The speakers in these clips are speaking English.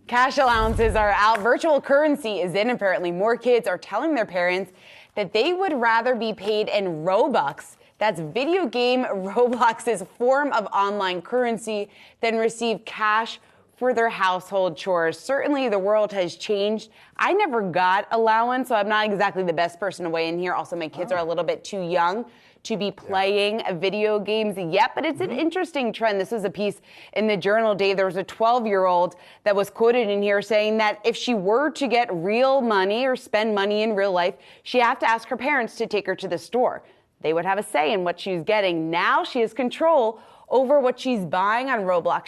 Cash allowances are out. Virtual currency is in. Apparently, more kids are telling their parents that they would rather be paid in Robux. That's video game Roblox's form of online currency than receive cash for their household chores. Certainly, the world has changed. I never got allowance, so I'm not exactly the best person to weigh in here. Also, my kids are a little bit too young to be playing video games yet, but it's an interesting trend. This was a piece in the Journal, Dave. There was a 12-year-old that was quoted in here saying that if she were to get real money or spend money in real life, she'd have to ask her parents to take her to the store. They would have a say in what she's getting. Now she has control over what she's buying on Roblox.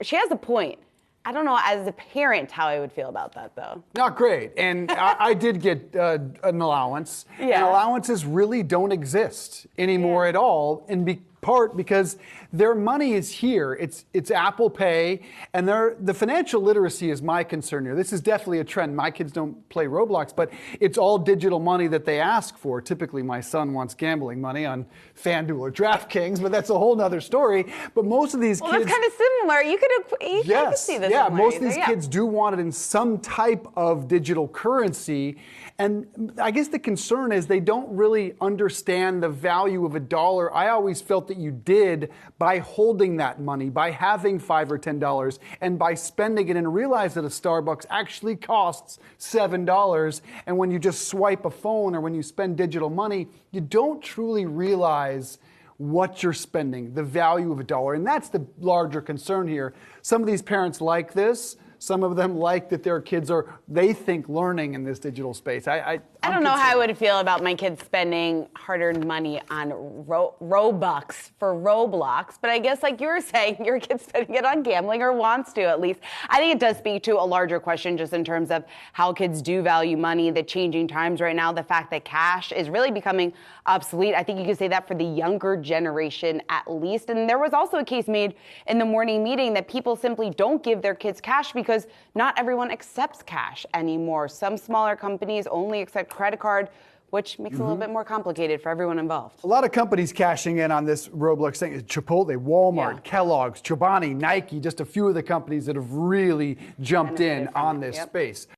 She has a point. I don't know as a parent how I would feel about that, though. Not great. And I did get an allowance. Yeah. And allowances really don't exist anymore at all, in part because their money is here. It's Apple Pay, and the financial literacy is my concern here. This is definitely a trend. My kids don't play Roblox, but it's all digital money that they ask for. Typically, my son wants gambling money on FanDuel or DraftKings, but that's a whole nother story. But most of these kids... Well, that's kind of similar. You could see this. Yeah, most of these kids do want it in some type of digital currency. And I guess the concern is they don't really understand the value of a dollar. I always felt that you did by holding that money, by having $5 or $10, and by spending it, and realize that a Starbucks actually costs $7. And when you just swipe a phone or when you spend digital money, you don't truly realize what you're spending, the value of a dollar. And that's the larger concern here. Some of these parents like this. Some of them like that their kids they think, learning in this digital space. I don't know how I would feel about my kids spending hard-earned money on Robux for Roblox, but I guess like you were saying, your kid's spending it on gambling, or wants to at least. I think it does speak to a larger question just in terms of how kids do value money, the changing times right now, the fact that cash is really becoming obsolete. I think you could say that for the younger generation at least. And there was also a case made in the morning meeting that people simply don't give their kids cash because not everyone accepts cash anymore. Some smaller companies only accept credit card, which makes it a little bit more complicated for everyone involved. A lot of companies cashing in on this Roblox thing. Chipotle, Walmart, Kellogg's, Chobani, Nike, just a few of the companies that have really jumped in on this space.